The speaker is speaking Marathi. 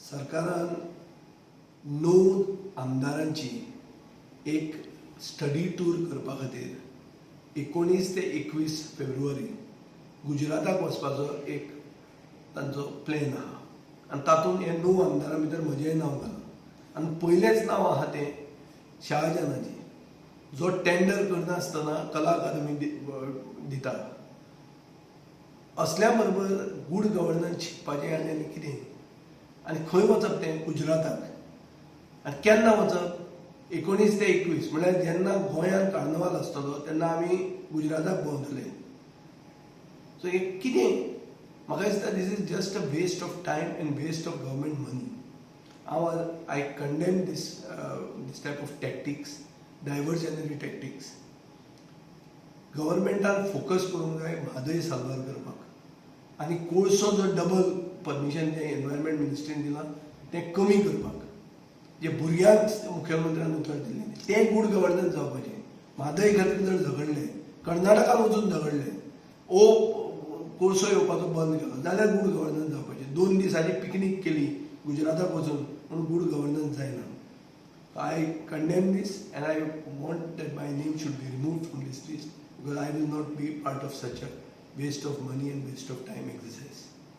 सरकारान 9 आमदारांची एक स्टडी टूर करपा खातीर 19 ते 21 फेब्रुवारी गुजराताक वचपाचो एक तांचो प्लॅन आहा आनी तातूंत हे 9 आमदारां भितर म्हजेंय नांव घालां. आनी पयलेंच नांव आहा तें शहाजानाजी, जो टेंडर करनासतना कला अकादमी दिता. असल्या बरोबर गूड गव्हर्नन्स शिकपाचें आनी कितें, आनी खंय वचप तें गुजराताक. आनी केन्ना वचप? 19 ते 21 म्हळ्यार जेन्ना गोंयांत कार्नवाल आसतलो तेन्ना आमी गुजराताक भोंवतले. सो एक कितें म्हाका दिसता this is just a waste of time and waste of government money. I condemn this type of tactics, diversionary tactics. गव्हर्मेंटान फोकस करूंक जाय म्हादय साल्वार करपाक आनी कोळसो जो डबल परमिशन जें एनवायरमेंट मिनिस्ट्रीन दिलां तें कमी करपाक. जे भुरग्यांक मुख्यमंत्र्यान उतर दिल्लें तें गूड गव्हर्नन्स जावपाचें. म्हादय खातीर जर झगडलें, कर्नाटकान वचून झगडलें, कोळसो येवपाचो बंद केलो जाल्यार गूड गव्हर्नन्स जावपाचें. 2 दिसांची पिकनीक केली गुजराताक वचून पूण गूड गव्हर्नन्स जायना. I condemn this and I want that my name should be removed from this list because I will not be part of such a waste of money and waste of time exercise.